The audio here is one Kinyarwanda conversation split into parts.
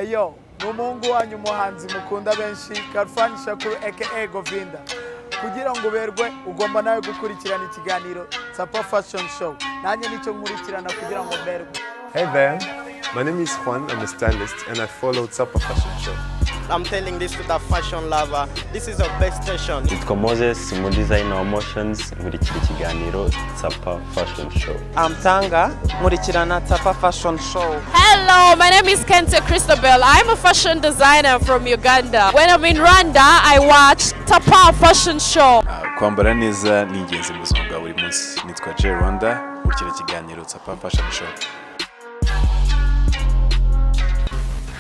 Eyo, n'umuhungu wanyu umuhanzi mukunda benshi Karfanisha aka Govinda. Kugira ngo berwe ugomba nawe gukurikirana ikiganiro Tsapa Fashion Show. Nanjye nicyo nkurikirana kugira ngo berwe. Hey there, my name is Juan, I'm a stylist and I follow Tsapa Fashion Show. I'm telling this to the fashion lover. This is the best station. Nitwa Moses, mu designer wa motions, nkurikira ikiganiro Tsapa Fashion Show. I'm Tanga, nkurikirana Tsapa Fashion Show. Hello, my name is Kente Christabel. I'm a fashion designer from Uganda. When I'm in Rwanda, I watch Tsapa Fashion Show. Kwambara neza ni ingenzi mu buzima bwa buri munsi. Nitwa J Rwanda, nkurikira ikiganiro Tsapa Fashion Show.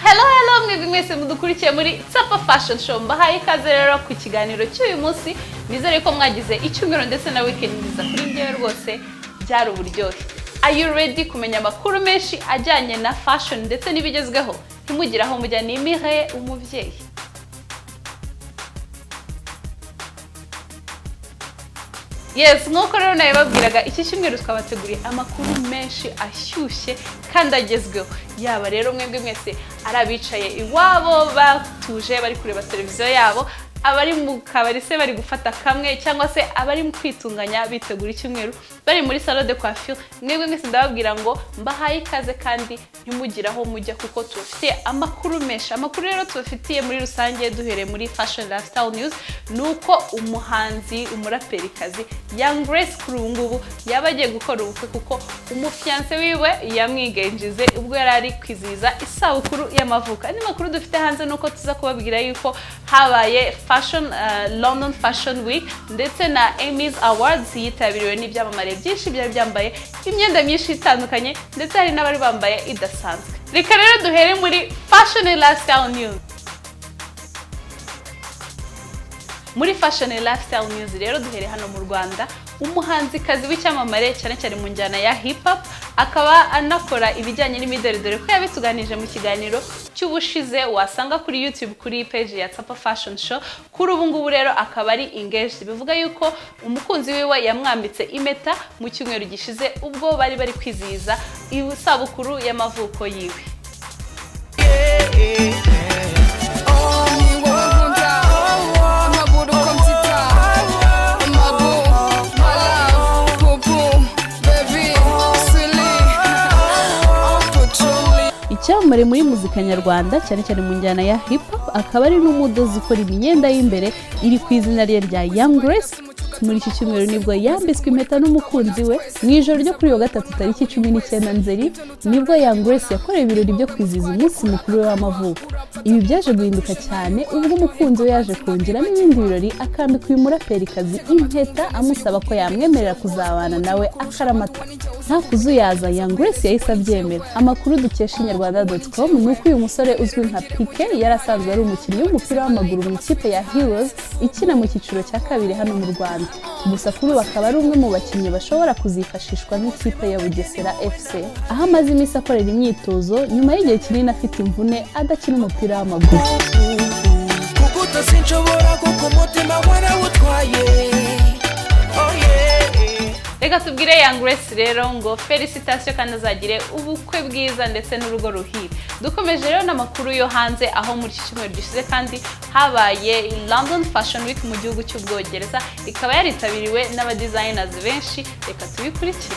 Hello, mwebwe mwese mudukurikiye muri Tsapa Fashion Show. Mbahaye ikaze rero ku kiganiro cy'uyu munsi. Nizere ko mwagize icyumweru ndetse na weekend nziza kuri njyewe rwose byari uburyohe. Are you ready kumenya amakuru menshi ajyanye na fashion ndetse n'ibigezweho? Ntimugire aho mujya n'imire umubyeyi. Yes, nk'uko rero nabibabwiraga iki cyumweru twabateguriye amakuru menshi ashyushye kandi agezweho. Yaba rero mwebwe mwese arabicaye iwabo batuje bari kureba televiziyo yabo, abari mu kabari se bari gufata kamwe cyangwa se abari mu kwitunganya bitegura icyumweru bari muri salon de coiffure. Mwebwe mwese ndababwira ngo mbahaye ikaze kandi ntimugire aho mujya kuko tubafitiye amakuru menshi. Amakuru rero tubafitiye muri rusange duhereye muri fashion lifestyle news nuko umuhanzi umuraperikazi Young Grace kuri ubu ngubu yaba agiye gukora ubukwe kuko umufiance wiwe yamwigenjize ubwo yari ari kwizihiza isabukuru y'amavuko. Andi makuru dufite hanze nuko tuza kubabwira yuko habaye London Fashion Week ndetse na Emmys Awards yitabiriwe n'ibyamamare byinshi byari byambaye imyenda myinshi itandukanye ndetse hari n'abari bambaye idasanzwe. Reka rero duhere muri fashion and lifestyle news. Muri fashion and lifestyle news rero duhere hano mu Rwanda, umuhanzikazi w'icyamamare cyane cyane mu njyana ya hip hop akaba anakora ibijyanye n'imideli, dore ko yabituganirije mu kiganiro cy'ubushize wasanga kuri YouTube kuri page ya Tsapa Fashion Show. Kuri ubu ngubu rero akaba ari engaged, bivuga yuko umukunzi wiwe yamwambitse impeta mu cyumweru gishize ubwo bari kwizihiza isabukuru y'amavuko yiwe. Icyamamare muri muzika nyarwanda cyane cyane mu njyana ya hip hop akaba ari n'umudozi ukora imyenda y'imbere iri ku izina rya Young Grace. Muri iki cyumweru nibwo yambitswe impeta n'umukunzi we mu ijoro ryo kuri wa gatatu tariki 19 Nzeri, nibwo Young Grace yakoreye ibirori byo kwizihiza umunsi mukuru we w'amavuko. Ibi byaje guhinduka cyane ubwo umukunzi we yaje kongera n'ibindi birori akambika uyu muraperikazi impeta amusaba ko yamwemerera kuzabana nawe akaramata. Nta kuzuyaza Young Grace yahise abyemera. Amakuru dukesha inyarwanda.com ni uko uyu musore uzwi nka Pique yarasanzwe ari umukinnyi w'umupira w'amaguru mu ikipe ya Heroes ikina mu cyiciro cya kabiri hano mu Rwanda. Gusa kuri ubu akaba ari umwe mu bakinnyi bashobora kuzifashishwa n'ikipe ya Bugesera FC, aho amaze iminsi akorera imyitozo nyuma y'igihe kinini afite imvune adakina umupira w'amaguru. Reka tubwire Young Grace rero ngo felicitation kandi azagire ubukwe bwiza ndetse n'urugo ruhire. Dukomeje rero n'amakuru yo hanze, aho muri cyumweru gishize kandi habaye London Fashion Week mu gihugu cy'Ubwongereza, ikaba yaritabiriwe n'abadesigners benshi. Reka tubikurikire.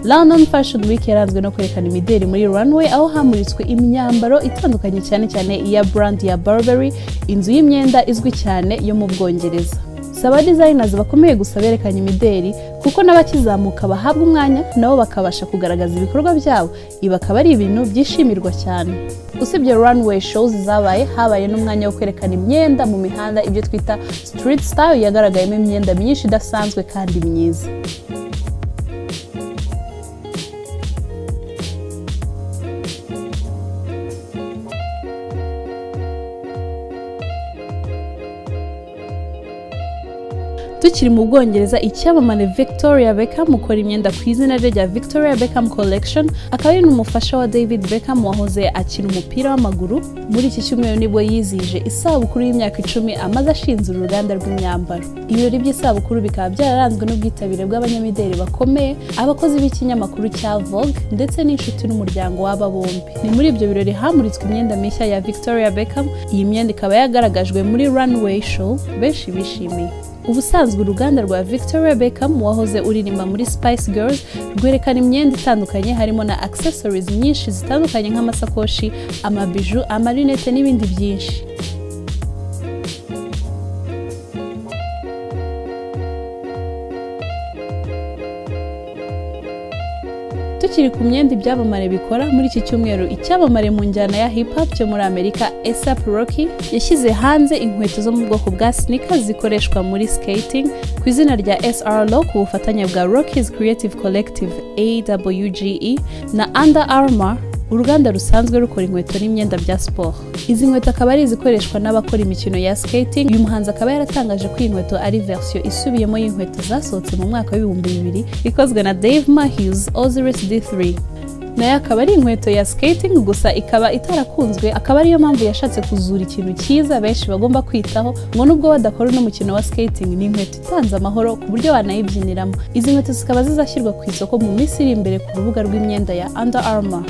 London Fashion Week yaranzwe no kwerekana imideli muri runway, aho hamuritswe imyambaro itandukanye cyane cyane iya brand ya Burberry, inzu y'imyenda izwi cyane yo mu Bwongereza. Saba designers bakomeye gusa berekanye imideli kuko n'abakizamuka bahabwa umwanya nabo bakabasha kugaragaza ibikorwa byabo. Ibi akaba ari ibintu byishimirwa cyane. Usibye runway shows zabaye, habaye n'umwanya wo kwerekana imyenda mu mihanda, ibyo twita street style, yagaragayemo imyenda myinshi idasanzwe kandi myiza. Tukiri mu Bwongereza, icyamamare Victoria Beckham ukora imyenda ku izina rya Victoria Beckham Collection akaba ari n'umufasha wa David Beckham wahoze akina umupira w'amaguru. Muri iki cyumweru nibwo yizihije isabukuru y'imyaka 10 amaze ashinze uruganda rw'imyambaro. Ibirori by'isabukuru bikaba byararanzwe n'ubwitabire bw'abanyamideli bakomeye, abakozi b'ikinyamakuru cya Vogue ndetse n'inshuti n'umuryango w'aba bombi. Ni muri ibyo birori hamuritswe imyenda mishya ya Victoria Beckham. Iyi myenda ikaba yagaragajwe muri runway show benshi bishimiye. Ubusanzwe uruganda rwa Victoria Beckham wahoze uririmba muri Spice Girls rwerekana imyenda itandukanye harimo na accessories nyinshi zitandukanye nk'amasakoshi, amabiju, amarinete n'ibindi byinshi. Tukiri ku myenda ibyamamare bikora muri iki cyumweru, icyamamare mu njyana ya hip hop cyo muri Amerika A$AP Rocky yashyize hanze inkweto zo mu bwoko bwa sneakers zikoreshwa muri skating ku izina rya SR Low ku bufatanye bwa Rocky's Creative Collective AWGE na Under Armour, uruganda rusanzwe rukora inkweto n'imyenda bya sport. Izi nkweto akaba ari izikoreshwa n'abakora imikino ya skating. Uyu muhanzi akaba yaratangaje ko iyi nkweto ari version isubiyemo y'inkweto zasohotse mu mwaka wa 2000 ikozwe na Dave Matthews Osiris D3. Nayo akaba ari inkweto ya skating gusa ikaba itarakunzwe, akaba ariyo mpamvu yashatse kuzura ikintu cyiza benshi bagomba kwitaho ngo nubwo badakora n'umukino wa skating ni inkweto itanze amahoro ku buryo wanayibyiniramo. Izi nkweto zikaba zizashyirwa ku isoko mu minsi iri imbere ku rubuga rw'imyenda ya Under Armour.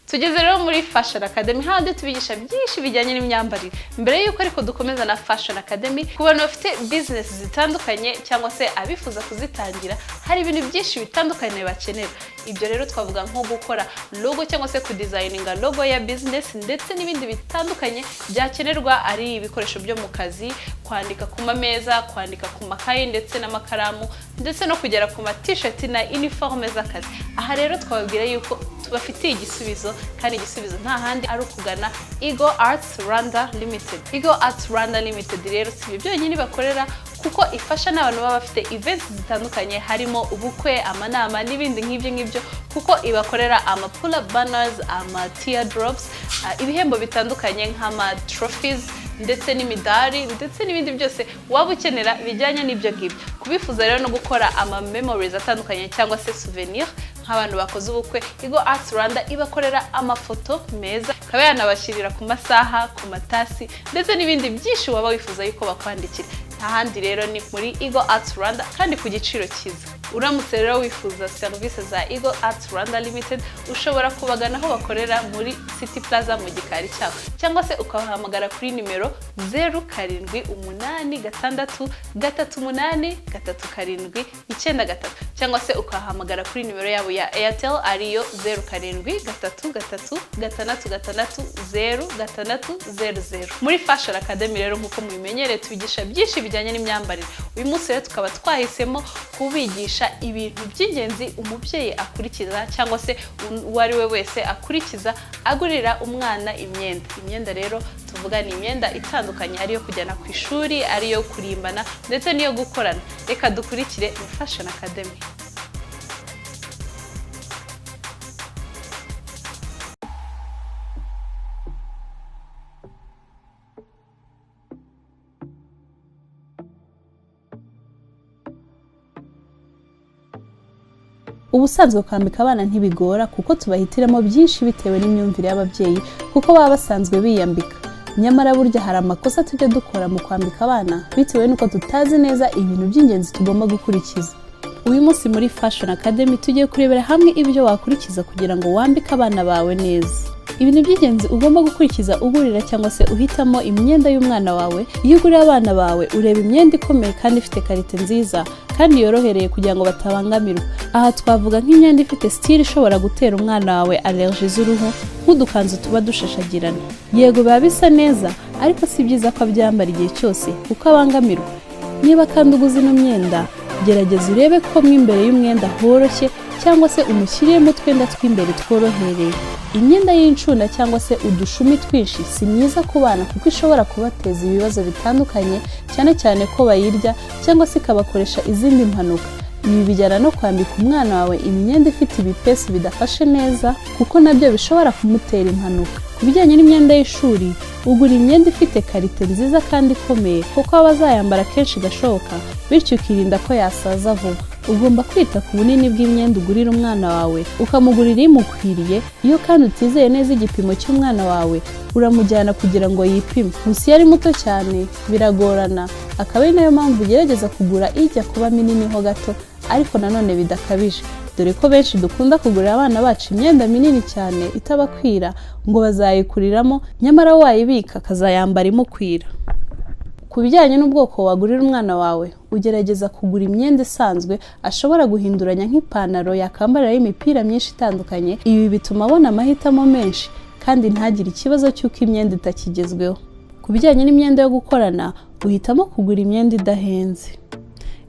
Tugeze rero muri Fashion Academy, handi tubigisha byinshi bijyanye n'imyambarire. Mbere yuko ariko dukomeza na Fashion Academy, ku bantu bafite business zitandukanye cyangwa se abifuza kuzitangira, hari ibintu byinshi bitandukanye bakenera. Ibyo rero twavuga nko gukora logo cyangwa se kudesigninga logo ya business ndetse n'ibindi bitandukanye byakenerwa, ari ibikoresho byo mu kazi, kwandika ku mameza, kwandika ku makayi ndetse n'amakaramu, ndetse no kugera ku ma t-shirt na uniforme z'akazi. Aha rero twababwira yuko tubafitiye igisubizo, kandi igisubizo nta handi ari ukugana Eagle Arts Rwanda Limited. Eagle Arts Rwanda Limited rero si byonyine bakorera, kuko ifasha n'abantu baba bafite events zitandukanye harimo ubukwe, amanama n'ibindi nk'ibyo, kuko ibakorera ama pull-up banners, ama teardrops, ibihembo bitandukanye nk'ama trophies ndetse n'imidari ndetse n'ibindi byose waba ukenera bijyanye n'ibyo ngibyo. Kubifuza rero no gukora ama memories atandukanye cyangwa se souvenir nk'abantu bakoze ubukwe, Eagle Arts Rwanda ibakorera amafoto meza, kaba yanabashirira ku masaha, ku matasi ndetse n'ibindi byinshi waba wifuza yuko bakwandikira. Ahandi rero ni muri Eagle Arts Rwanda kandi ku giciro cyiza. Uramutse rero wifuza service za Eagle Arts Rwanda Limited, ushobora kubagana aho bakorera muri City Plaza mu gikari cyabo, cyangwa se ukabahamagara kuri nimero 0716383793, cyangwa se ukahamagara kuri nimero yabo ya Airtel ariyo 0733660600. Muri Fashion Academy rero nkuko mubimenyereye tubigisha byinshi bijyanye n'imyambarire. Uyu munsi rero tukaba twahisemo kubigisha ibintu by'ingenzi umubyeyi akurikiza cyangwa se uwari we wese akurikiza agurira umwana imyenda. Imyenda rero tuvuga ni imyenda itandukanye, ariyo kujyana ku ishuri, ariyo kurimbana ndetse niyo gukorana. Reka dukurikire mu Fashion Academy. Ubusanzwe kwambika abana ntibigora kuko tubahitiramo byinshi bitewe n'imyumvire y'ababyeyi kuko baba basanzwe biyambika. Nyamara burya hari amakosa tujya dukora mu kwambika abana bitewe n'uko tutazi neza ibintu by'ingenzi tugomba gukurikiza. Uyu munsi muri Fashion Academy tugiye kurebera hamwe ibyo wakurikiza kugira ngo wambike abana bawe neza. Ibintu by'ingenzi ugomba gukurikiza ugurira cyangwa se uhitamo imyenda y'umwana wawe. Iyo ugurira abana bawe ureba imyenda ikomeye kandi ifite karite nziza kandi yorohereye kugira ngo batabangamirwa. Aha twavuga nk'imyenda ifite style ishobora gutera umwana wawe allergie z'uruhu, nk'udukanzu tuba dushashagirana. Yego biba bisa neza, ariko si byiza ko abyambara igihe cyose kuko abangamirwa. Niba kandi uguze ino myenda, gerageza urebe ko mo imbere y'umwenda horoshye cyangwa se umushyiriyemo utwenda tw'imbere tworohereye. Imyenda y'incunda cyangwa se udushumi twinshi si myiza ku bana kuko ishobora kubateza ibibazo bitandukanye, cyane cyane ko bayirya cyangwa se ikabakoresha izindi mpanuka. Ibi bijyana no kwambika umwana wawe imyenda ifite ibipesu bidafashe neza kuko nabyo bishobora kumutera impanuka. bijyanye n'imyenda y'ishuri ugura imyenda ifite karite nziza kandi ikomeye kuko abazayambara kenshi gashoboka bityo ukirinda ko yasaza vuba. Ugomba kwita ku bunini bw'imyenda ugurira umwana wawe ukamugurira imukwiriye. Iyo kandi utizeye neza igipimo cy'umwana wawe uramujyana kugira ngo yipime. Gusa iyo ari muto cyane biragorana, akaba ari nayo mpamvu ugerageza kugura ijya kuba minini ho gato ariko nanone bidakabije, dore ko benshi dukunda kugurira abana bacu imyenda minini cyane itabakwira ngo bazayikuriramo nyamara wayibika akazayambara imukwira. Ku bijyanye n'ubwoko wagurira umwana wawe ugerageza kugura imyenda isanzwe ashobora guhinduranya nk'ipantaro yakambariraho imipira myinshi itandukanye. Ibi bituma abona amahitamo menshi kandi ntagire ikibazo cy'uko imyenda itakigezweho. Ku bijyanye n'imyenda yo gukorana uhitamo kugura imyenda idahenze.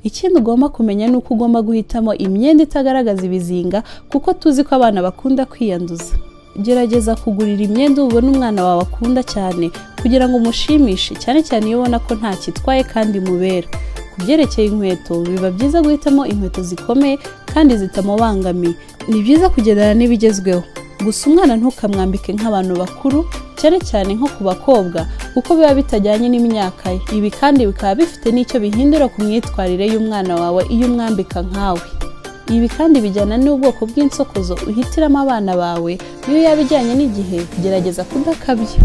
Ikindi ugomba kumenya ni uko ugomba guhitamo imyenda itagaragaza ibizinga kuko tuzi ko abana bakunda kwiyanduza. Gerageza kugurira imyenda ubona umwana wawe akunda cyane kugira ngo umushimishe, cyane cyane iyo ubona ko nta kitwaye kandi mubera. Ku byerekeye inkweto biba byiza guhitamo inkweto zikomeye kandi zitamubangamiye. Ni byiza kugendana n'ibigezweho, gusa umwana ntukamwambike nk'abantu bakuru, cyane cyane nko ku bakobwa kuko biba bitajyanye n'imyaka ye. Ibi kandi bikaba bifite n'icyo bihindura ku myitwarire y'umwana wawe iyo umwambika nkawe. Ibi kandi bijyana n'ubwoko bw'insokozo uhitiramo abana bawe. Iyo yabijyanye n'igihe gerageza kudakabya.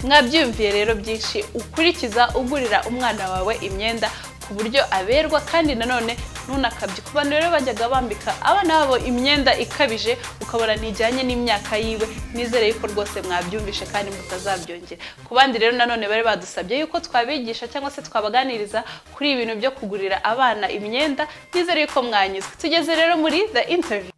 Mwabyumviye rero byinshi ukurikiza ugurira umwana wawe imyenda ku buryo aberwa kandi nanone ntunakabye. Ku bantu rero bajyaga bambika abana babo imyenda ikabije ukabona ntijyanye n'imyaka yiwe, nizere yuko rwose mwabyumvishe kandi mutazabyongera. Ku bandi rero nanone bari badusabye yuko twabigisha cyangwa se twabaganiriza kuri ibintu byo kugurira abana imyenda, nizere yuko mwanyuzwe. Tugeze rero muri the interview.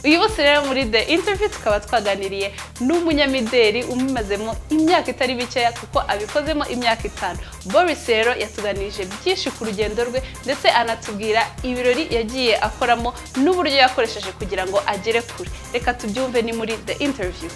Uyu munsi rero muri the interview tukaba twaganiriye n'umunyamideli umumazemo imyaka itari bikeya kuko abikozemo imyaka 5. Boris rero yatuganirije byinshi ku rugendo rwe ndetse anatubwira ibirori yagiye akoramo n'uburyo yakoresheje kugira ngo agere kure. Reka tubyumve ni muri the interview.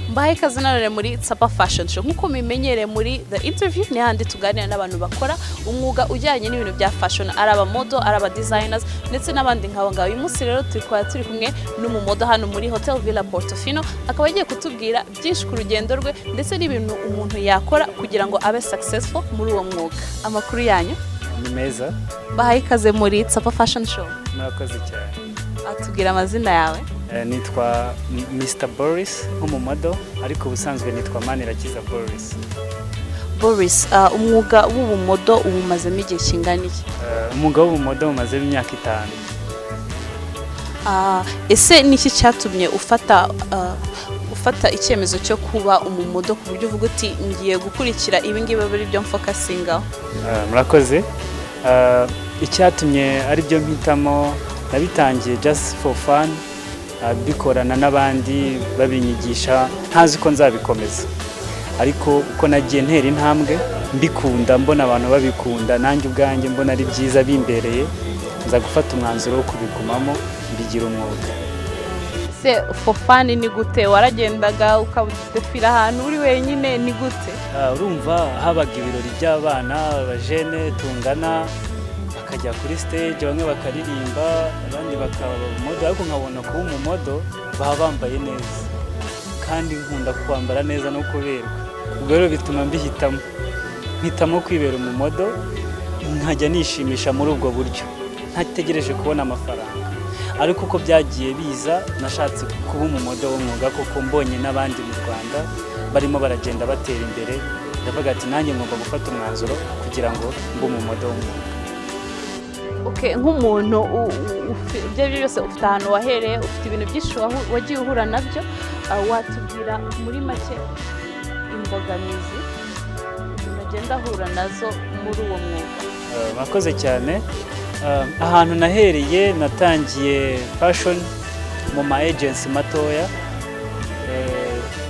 Mbaye ikaze nanone muri Tsapa Fashion Show. Nkuko mumenyereye muri the interview ni handi tuganira n'abantu bakora umwuga ujyanye n'ibintu bya fashion, araba model, araba designers ndetse n'abandi nkabo ngaho. Uyu munsi rero turi kumwe n'umumodo hano muri Hotel Villa Portofino, akaba agiye kutubwira byinshi ku rugendo rwe ndetse n'ibintu umuntu yakora kugira ngo abe successful muri uwo mwuga. Amakuru yanyu ni meza. Mbaye ikaze muri Tsapa Fashion Show. Murakoze cyane. Atubwira amazina yawe. Nitwa Mr Boris nk'umumodo ariko ubusanzwe nitwa Manirakiza Boris. Boris, umwuga w'ubumodo ubumazemo igihe kingana iki? Umwuga w'ubumodo umazemo imyaka 5. Ese niki cyatumye ufata icyemezo cyo kuba umumodo ku buryo uvuga uti ngiye gukurikira ibi ngibi bari byo mfokasingaho? Murakoze. Icyatumye ari byo mpitamo nabitangiye just for fun, bikorana n'abandi babinyigisha ntazi ko nzabikomeza, ariko uko nagiye ntera intambwe mbikunda, mbona abantu babikunda, nanjye ubwanjye mbona ari byiza bimbereye, nza gufata umwanzuro wo kubigumamo mbigira umwuga. Se for fun ni gute? Waragendaga ukabudefira ahantu uri wenyine ni gute? Urumva habaga ibirori by'abana abajene tungana, bakajya kuri stage, bamwe bakaririmba abandi bakaba umumodo, ariko nkabona kuba umumodo baba bambaye neza kandi nkunda kwambara neza no kuberwa. Ubwo rero bituma mpitamo kwibera umumodo, nkajya nishimisha muri ubwo buryo ntategereje kubona amafaranga. Ariko uko byagiye biza nashatse kuba umumodo w'umwuga kuko mbonye n'abandi mu Rwanda barimo baragenda batera imbere, ndavuga ati nanjye ngomba gufata umwanzuro kugira ngo mbe umumodo w'umwuga. Okay, nk'umuntu ibyo byose ufite ahantu wahereye, ufite ibintu byinshi wagiye uhura nabyo, watubwira muri make imbogamizi ugenda ahura nazo muri uwo mwuga? Murakoze cyane. Ahantu nahereye natangiye fashion mu ma agency matoya,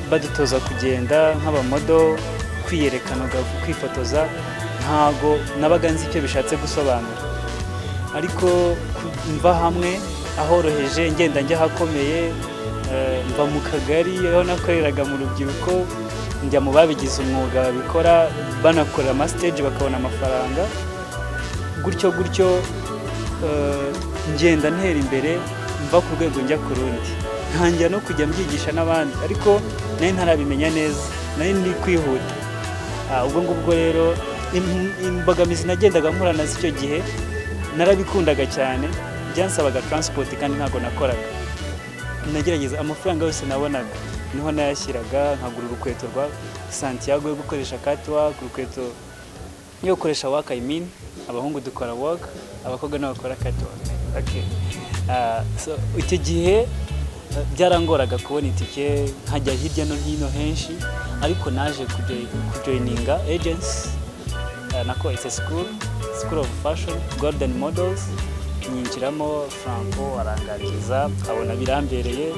badutoza kugenda nk'abamodo, kwiyerekana, kwifotoza, ntago nabaga nzi icyo bishatse gusobanura, ariko mva hamwe ahoroheje ngenda njya hakomeye, mva mu kagari aho nakoreraga mu rubyiruko njya mu babigize umwuga babikora banakorera ama stage bakabona amafaranga gutyo ngenda ntera imbere mva ku rwego njya ku rundi ntangira no kujya mbyigisha n'abandi ariko nari ntarabimenya neza nari ndi kwihuta ubwo ngubwo rero imbogamizi nagendaga mpura nazo icyo gihe narabikundaga cyane byansabaga transport kandi ntago nakoraga nagerageza amafaranga yose nabonaga niho nayashyiraga nkagura urukweto rwa Santiago yo gukoresha catwalk urukweto yo gukoresha walk abahungu dukora walk abakobwa n'abakora catwalk okay so icyo gihe byarangoraga kubona itike nkajya hirya no hino henshi ariko naje kujoininga agency nako it's a school of fashion golden models nyinjiramo Franco arangagiza abona birambereye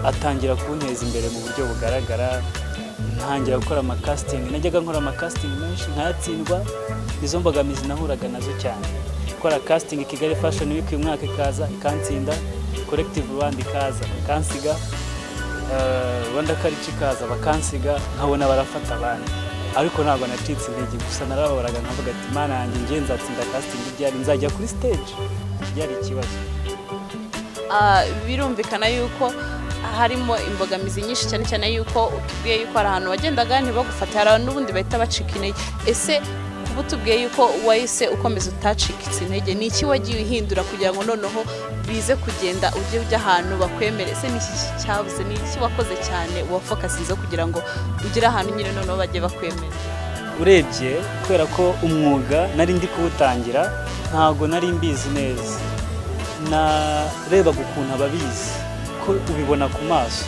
atangira kunteza imbere mu buryo bugaragara ntangira gukora ama casting najyaga nkora ama casting menshi nkayatsindwa izo mbogamizi nahuraga nazo cyane gukora casting Kigali Fashion Week uyu mwaka ikaza ikantsinda collective Rwanda ikaza ikansiga Rwanda Culture ikaza bakansiga nkabona barafata abandi ariko ntabwo nacitse intege gusa narababaraga nkavuga ati mana yanjye ngiye nzatsinda casting byari nzajya kuri stage byari ikibazo. Birumvikana yuko harimo imbogamizi nyinshi cyane cyane yuko utubwiye yuko ari ahantu wagendaga ntibagufata hari n'ubundi bahita bacika intege. Ese kuba utubwiye yuko wahise ukomeza utacikitse intege ni iki wagiye uhindura kugira ngo noneho bize kugenda ujya ahantu bakwemere? Ese ni iki cyabuze, ni iki wakoze cyane wafokasize kugira ngo ugire ahantu nyine noneho bajye bakwemera? Urebye kubera ko umwuga nari ndi kuwutangira ntago nari mbizi neza, narebaga ukuntu ababizi ko ubibona ku maso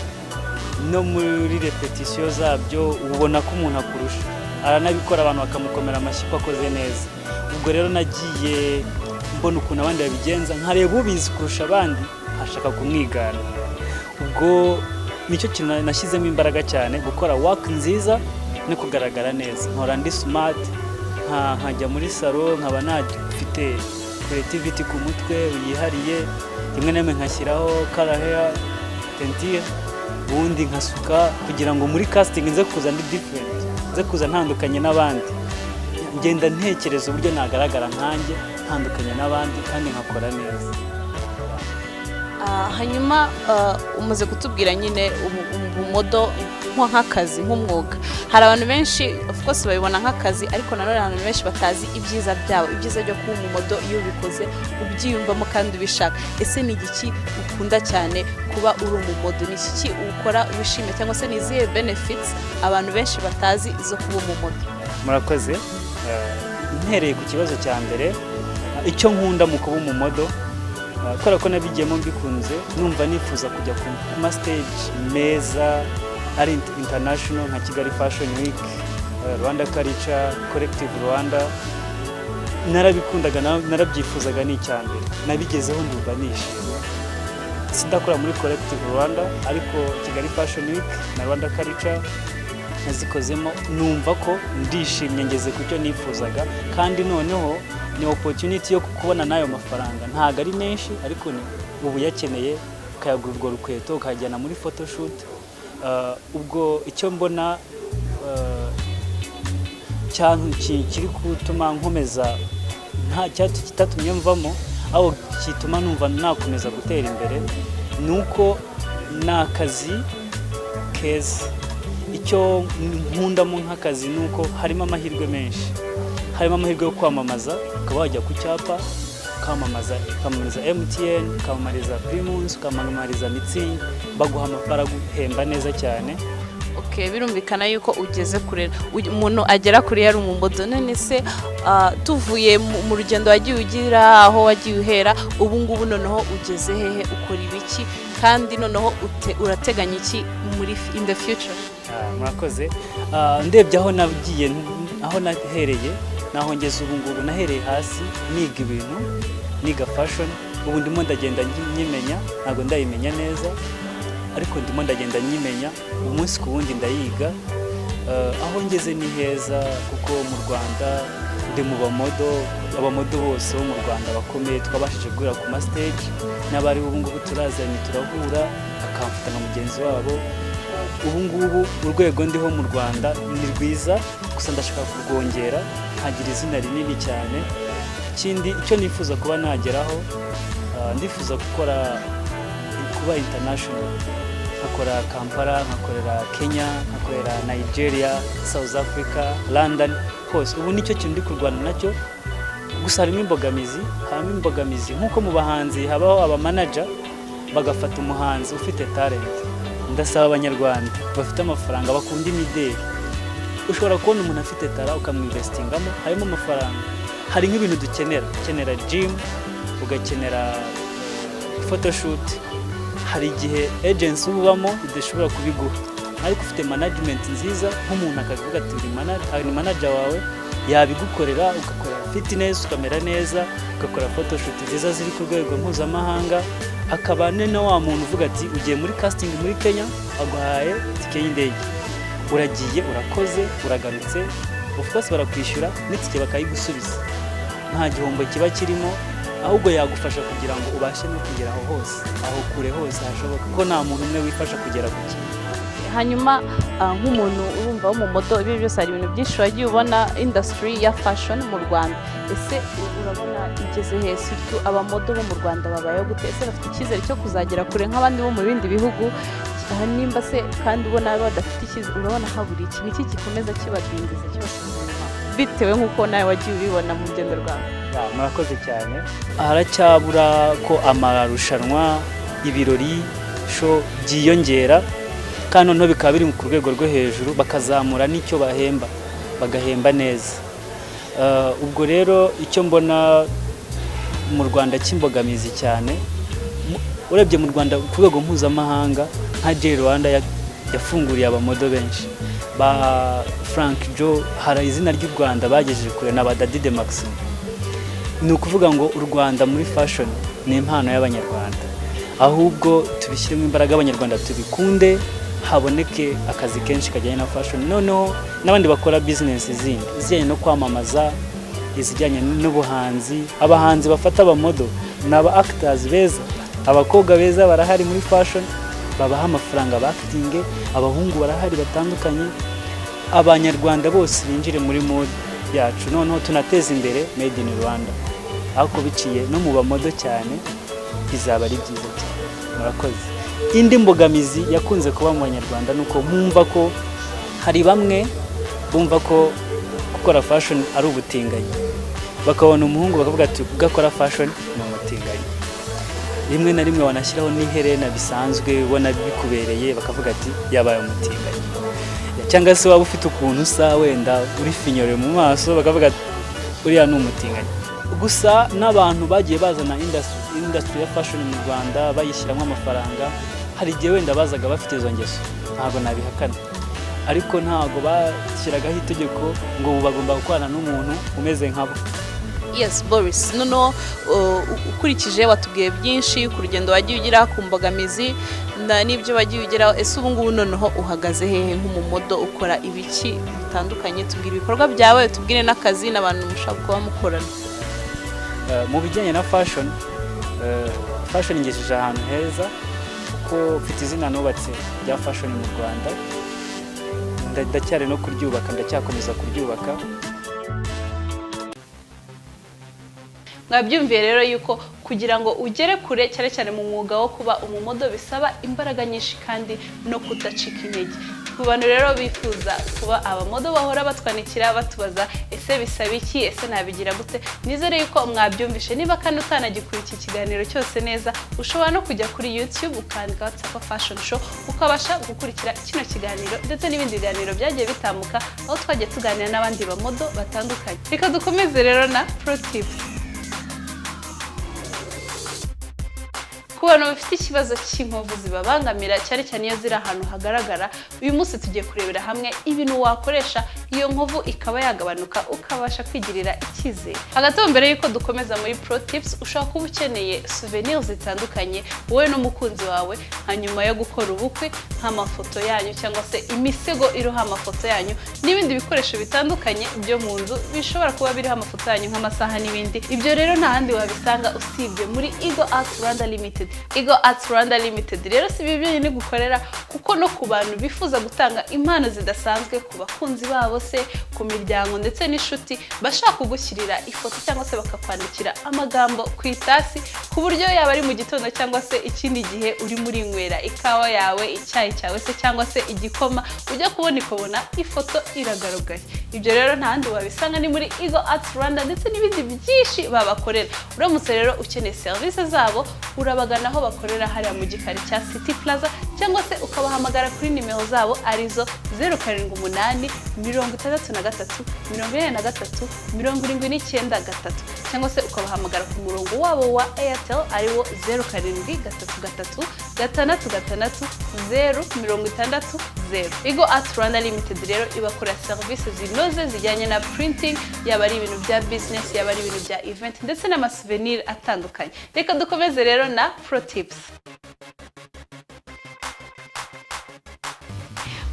no muri repetition zabyo ubona ko umuntu akurusha aranabikora abantu bakamukomera amashyi ko akoze neza. Ubwo rero nagiye mbona ukuntu abandi babigenza nkareba ubizi kurusha abandi ashaka kumwigana. Ubwo nicyo kintu nashyizemo imbaraga cyane, gukora work nziza no kugaragara neza, nkora ndi smart, nkajya muri salon nkaba nafite creativity ku mutwe yihariye, rimwe na rimwe nkashyiraho color hair tentire, ubundi nkasuka kugira ngo muri casting nze kuza ndi different, nze kuza ntandukanye n'abandi, ngenda ntekereza uburyo nagaragara nkanjye ntandukanye n'abandi kandi nkakora neza. Hanyuma umaze kutubwira nyine umumodo nk'akazi nk'umwuga, hari abantu benshi of course babibona nk'akazi ariko nanone abantu benshi batazi ibyiza byabo, ibyiza byo kuba umumodo iyo ubikoze ubyiyumvamo kandi ubishaka. Ese ni igiki ukunda cyane kuba uri umumodo? Ni iki ukora wishimye cyangwa se ni izihe benefits abantu benshi batazi zo kuba umumodo? Murakoze. Ntereye ku kibazo cya mbere, icyo nkunda mu kuba umumodo kubera ko nabigiyemo mbikunze, numva nifuza kujya ku ma stage meza ari international nka Kigali Fashion Week, Rwanda Culture, Collective Rwanda. Narabikundaga, narabyifuzaga n'icyambere, nabigezeho ndumva nishimye. Sindakora muri Collective Rwanda ariko Kigali Fashion Week na Rwanda Culture nazikozemo, numva ko ndishimye ngeze ku cyo nifuzaga, kandi noneho ni opportunity yo kubona nayo mafaranga, ntago ari menshi ariko ni ubu yakeneye ukayagura urwo rukweto ukajyana muri photoshoot. Ubwo icyo mbona kiri gutuma nkomeza nta cyatu kitatumye mvamo aho kituma numva nakomeza gutera imbere, nuko nakazi keza. Icyo nkundamo nk'akazi nuko harimo amahirwe menshi, harimo amahirwe yo kwamamaza, ukaba wajya ku cyapa ukamamaza MTN, ukamamariza Primus, ukamamariza Mitsingi, baguha amafaranga guhemba neza cyane. Okay, birumvikana yuko ugeze kure, umuntu agera kuri yari umumodo. None se tuvuye mu rugendo wagiye ugira aho wagiye uhera, ubu ngubu noneho ugeze hehe, ukora ibiki, kandi noneho urateganya iki muri in the future? Murakoze. Ndebye aho nagiye, aho nahereye naho ngeze ubu ngubu, nahereye hasi niga ibintu, niga fashion. Ubu ndimo ndagenda nyimenya, ntago ndayimenya neza ariko ndimo ndagenda nyimenya umunsi ku wundi ndayiga. Aho ngeze ni heza kuko mu Rwanda ndi mu abamodo bose bo mu Rwanda bakomeye, twabashije guhura ku ma stage n'abari ubu ngubu turazanye turahura, akamfata na mugenzi wabo ubu ngubu urwego ndiho mu Rwanda ni rwiza, gusa ndashaka kurwongera nkagira izina rinini cyane. Ikindi icyo nifuza kuba nageraho, ndifuza kuba international, nkakora Kampala, nkakorera Kenya, nkakorera Nigeria, South Africa, London hose. Ubu nicyo kintu ndi kurwana nacyo. Gusa harimo imbogamizi nk'uko mu bahanzi habaho abamanager bagafata umuhanzi ufite talent. Ndasaba abanyarwanda bafite amafaranga bakunda imideli, ushobora kubona umuntu afite tara ukamwinvestingamo, harimo amafaranga. Hari nk'ibintu ukenera gym, ugakenera photoshoot, hari igihe agency ubamo idashobora kubiguha, ariko ufite management nziza nk'umuntu akavuga ati ni manager wawe, yabigukorera, ugakora fitness, ukamera neza, ugakora photoshoot nziza ziri ku rwego mpuzamahanga. Akaba nene wa muntu uvuga ati ugiye muri casting muri Kenya, aguhaye tike y'indege, uragiye, urakoze, uragarutse, of course barakwishyura n'itike bakayigusubiza, nta gihombo kiba kirimo, ahubwo yagufasha kugira ngo ubashe no kugera aho hose, aho kure hose hashoboka, kuko nta muntu umwe wifasha kugera ku kintu. Hanyuma nk'umuntu urumva wo mu modo, ibi byose hari ibintu byinshi wagiye ubona industry ya fashion mu Rwanda. Ese urabona igeze he? Surtout abamodo bo mu Rwanda babayeho gute? Ese bafite icyizere cyo kuzagera kure nk'abandi bo mu bindi bihugu? Nimba se kandi ubona badafite icyizere, urabona habura iki? Niki gikomeza kibadindiza kibasuzuma bitewe nk'uko nawe wagiye ubibona mu rugendo rwawe? Murakoze cyane. Haracyabura ko amarushanwa, ibirori, show byiyongera, kandi noneho bikaba biri ku rwego rwo hejuru, bakazamura n'icyo bahemba, bagahemba neza. Ubwo rero icyo mbona mu Rwanda cy'imbogamizi cyane, urebye mu Rwanda ku rwego mpuzamahanga nka Rwanda yafunguriye abamodo benshi, ba Frank Joe, hari izina ry'u Rwanda bagejeje kure, na ba Daddy de Maxime. Ni ukuvuga ngo u Rwanda muri fashion ni impano y'abanyarwanda, ahubwo tubishyiremo imbaraga, abanyarwanda tubikunde, haboneke akazi kenshi kajyanye na fashion. Noneho n'abandi bakora business zindi zijyanye no kwamamaza, izijyanye n'ubuhanzi, abahanzi bafata abamodo, n'aba actors beza, abakobwa beza barahari muri fashion, babaha amafaranga bakitinge, abahungu barahari batandukanye. Abanyarwanda bose binjire muri mode yacu, noneho tunateza imbere made in Rwanda, ariko biciye no mu bamodo cyane, bizaba ari byiza cyane. Murakoze. Indi mbogamizi yakunze kuba mu Banyarwanda nuko mwumva ko hari bamwe bumva ko gukora fashion ari ubutinganyi, bakabona umuhungu bakavuga ati ugakora fashion ni umutinganyi. Rimwe na rimwe wanashyiraho n'iherena bisanzwe ubona bikubereye, bakavuga ati yabaye umutinganyi. Cyangwa se waba ufite ukuntu usa wenda uri finyore mu maso, bakavuga ati uriya ni umutinganyi. Gusa n'abantu bagiye bazana industry ya fashion mu Rwanda bayishyiramo amafaranga, hari igihe wenda bazaga bafite izo ngeso, ntabwo nabihakana, ariko ntabwo bashyiragaho itegeko ngo bagomba gukorana n'umuntu umeze nkabo. Yes, Boris, noneho ukurikije watubwiye byinshi ku rugendo wagiye ugira, ku mbogamizi n'ibyo wagiye ugeraho. Ese ubu ngubu noneho uhagaze hehe nk'umumodo, ukora ibiki bitandukanye? Tubwire ibikorwa byawe, tubwire n'akazi n'abantu mushaka kuba mukorana. Mu bijyanye na fashion ingejeje ahantu heza, kuko mfite izina nubatse rya fashion mu Rwanda, ndacyari no kuryubaka, ndacyakomeza kuryubaka. Mwabyumviye rero yuko kugira ngo ugere kure cyane cyane mu mwuga wo kuba umumodo bisaba imbaraga nyinshi kandi no kudacika intege. Ku bantu rero bifuza kuba abamodo bahora batwandikira batubaza ese bisaba iki, ese nabigira gute, nizere yuko mwabyumvishe. Niba kandi utanagikura iki kiganiro cyose neza, ushobora no kujya kuri YouTube ukandika Tsapa Fashion Show, ukabasha gukurikira kino kiganiro ndetse n'ibindi biganiro byagiye bitambuka, aho twagiye tuganira n'abandi bamodo batandukanye. Reka dukomeze rero na pro tip. Ku bantu bafite ikibazo cy'inkovu zibabangamira cyane cyane iyo ziri ahantu hagaragara, uyu munsi tugiye kurebera hamwe ibintu wakoresha iyo nkovu ikaba yagabanuka ukabasha kwigirira icyizere. Hagati mbere yuko dukomeza muri pro tips, ushaka kuba ukeneye souvenirs zitandukanye wowe n'umukunzi wawe hanyuma yo gukora ubukwe, nk'amafoto yanyu cyangwa se imisego iriho amafoto yanyu n'ibindi bikoresho bitandukanye byo mu nzu bishobora kuba biriho amafoto yanyu nk'amasaha n'ibindi. Ibyo rero nta handi wabisanga usibye muri Eagle Arts Rwanda Limited. Eagle Arts Rwanda Limited rero si bibyo ni gukorera kuko no ku bantu bifuza gutanga impano zidasanzwe ku bakunzi babo se, ku miryango ndetse n'inshuti, bashaka kugushyirira ifoto cyangwa se bakakwandikira amagambo ku itasi ku buryo yaba ari mu gitondo cyangwa se ikindi gihe uri muri nywera ikawa yawe, icyayi cyawe se cyangwa se igikoma, ujya kubona ikabona ifoto iragarugaye. Ibyo rero nta handi wabisanga ni muri Eagle Arts Rwanda ndetse n'ibindi byinshi babakorera. Uramutse rero ukeneye service zabo urabagana aho bakorera hariya mu gikari cya City Plaza cyangwa se ukabahamagara kuri nimero zabo arizo 078 63 43 79 cyangwa se ukabahamagara ku murongo wabo wa Airtel ariwo 0733 660 060. Eagle Arts Rwanda Limited rero ibakorera service zinoze zijyanye na printing, yaba ari ibintu bya business, yaba ari ibintu bya event ndetse n'amasouvenir atandukanye. Reka dukomeze rero na pro tips.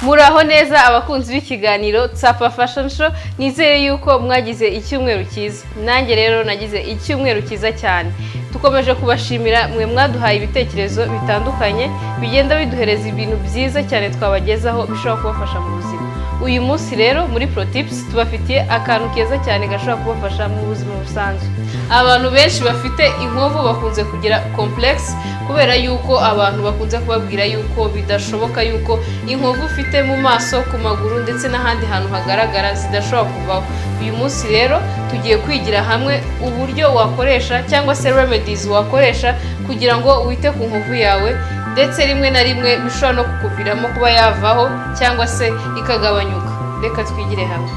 Muraho neza abakunzi b'ikiganiro Tsapa Fashion Show, nizere yuko mwagize icyumweru cyiza. Nanjye rero nagize icyumweru cyiza cyane. Tukomeje kubashimira mwe mwaduhaye ibitekerezo bitandukanye bigenda biduhereza ibintu byiza cyane twabagezaho bishobora kubafasha mu buzima. Uyu munsi rero muri Pro Tips tubafitiye akantu keza cyane gashobora kubafasha mu buzima busanzwe. Abantu benshi bafite inkovu bakunze kugira complex kubera yuko abantu bakunze kubabwira yuko bidashoboka yuko inkovu ufite mu maso, ku maguru ndetse n'ahandi hantu hagaragara zidashobora kuvaho. Uyu munsi rero tugiye kwigira hamwe uburyo wakoresha cyangwa se remedies wakoresha kugira ngo wite ku nkovu yawe ndetse rimwe na rimwe bishobora no kukuviramo kuba yavaho cyangwa se ikagabanyuka. Reka twigire hamwe.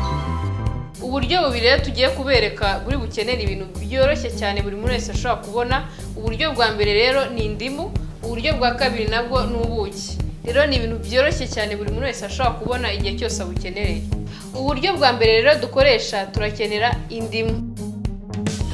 Uburyo bubiri rero tugiye kubereka buri bukenera ibintu byoroshye cyane buri muntu wese ashobora kubona. Uburyo bwa mbere rero ni indimu, uburyo bwa kabiri nabwo ni ubuki. Rero ni ibintu byoroshye cyane buri muntu wese ashobora kubona igihe cyose abukenereye. Uburyo bwa mbere rero dukoresha turakenera indimu.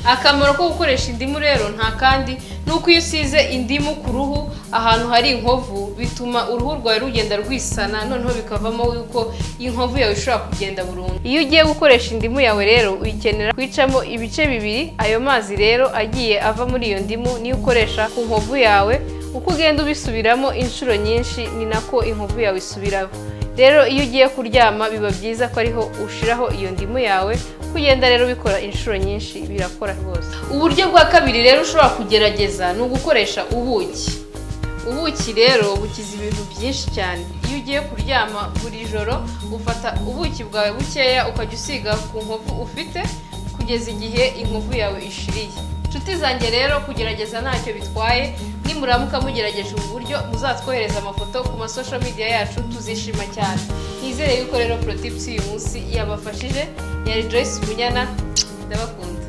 Akamaro ko gukoresha indimu rero nta kandi nuko iyo usize indimu ku ruhu ahantu hari inkovu bituma uruhu rwawe rugenda rwisana, noneho bikavamo yuko inkovu yawe ishobora kugenda burundu. Iyo ugiye gukoresha indimu yawe rero uyikenera kwicamo ibice bibiri. Ayo mazi rero agiye ava muri iyo ndimu niyo ukoresha ku nkovu yawe. Uko ugenda ubisubiramo inshuro nyinshi ni nako inkovu yawe isubiraho. Rero iyo ugiye kuryama biba byiza ko ariho ushiraho iyo ndimu yawe. Kugenda rero bikora inshuro nyinshi birakora rwose. Uburyo bwa kabiri rero ushobora kugerageza ni ugukoresha ubuki. Ubuki rero bukiza ibintu byinshi cyane. Iyo ugiye kuryama buri joro ufata ubuki bwawe bukeya ukajya usiga ku nkovu ufite kugeza igihe inkovu yawe ishiriye. Nshuti zanjye rero kugerageza ntacyo bitwaye. Nimuramuka mugerageje ubu buryo muzatwohereza amafoto ku social media yacu, tuzishima cyane. Nizere yuko rero Pro Tips uyu munsi yabafashije. Yari Joyce Munyana, ndabakunda.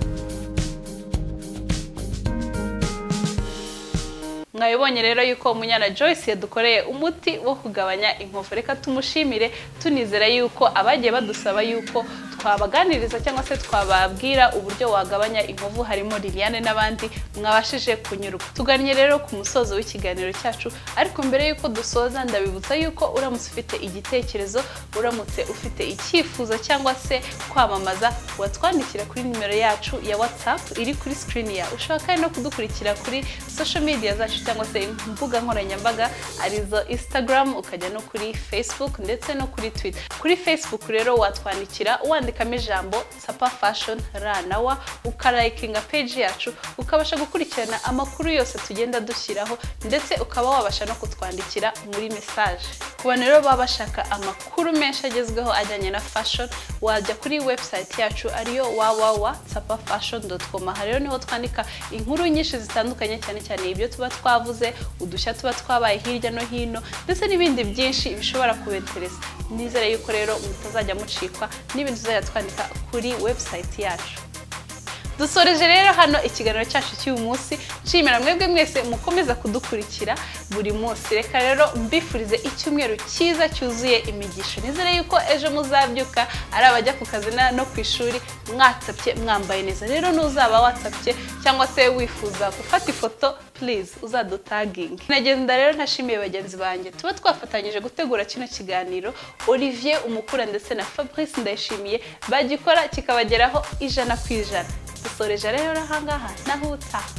Mwabonye rero yuko Umunyana Joyce yadukoreye umuti wo kugabanya inkovu. Reka tumushimire tunizera yuko abagiye badusaba yuko twabaganiriza cyangwa se twababwira uburyo wagabanya inkovu harimo Liliane n'abandi mwabashije kunyuruka. Tugannye rero ku musozo w'ikiganiro cyacu, ariko mbere yuko dusoza ndabibutsa yuko uramutse ufite igitekerezo, uramutse ufite icyifuzo cyangwa se kwamamaza, watwandikira kuri nimero yacu ya WhatsApp iri kuri screen ya. Ushaka no kudukurikira kuri social media zacu cyangwa se imbuga nkoranyambaga arizo Instagram, ukajya no kuri Facebook ndetse no kuri Twitter. Kuri Facebook rero watwandikira wandikamo ijambo Tsapa Fashion Ranawa, ukalikinga page yacu, ukabasha gukurikirana amakuru yose tugenda dushyiraho ndetse ukaba wabasha no kutwandikira muri message. Kuba rero babashaka amakuru menshi agezweho ajyanye na fashion, wajya kuri website yacu ariyo www.tsapafashion.com. Aha rero niho twandika inkuru nyinshi zitandukanye cyane cyane ibyo tuba twavuze, udushya tuba twabaye hirya no hino ndetse n'ibindi byinshi bishobora kubenteresa. Nizere yuko rero mutazajya mucikwa n'ibintu tuzajya twandika kuri website yacu. dusoreje rero hano ikiganiro cyacu cy'uyu munsi nshimira mwebwe mwese mukomeza kudukurikira buri munsi. Reka rero mbifurize icyumweru cyiza cyuzuye imigisha. Nizere yuko ejo muzabyuka ari abajya ku kazi no ku ishuri mwatsapye mwambaye neza. Rero nuzaba watsapye cyangwa se wifuza gufata ifoto, please uzadutaginge. Nagenda rero ntashimiye bagenzi banjye tuba twafatanyije gutegura kino kiganiro, Olivier Umukura ndetse na Fabrice Ndayishimiye bagikora kikabageraho 100%. Dusoreje rero ahangaha naho utaha.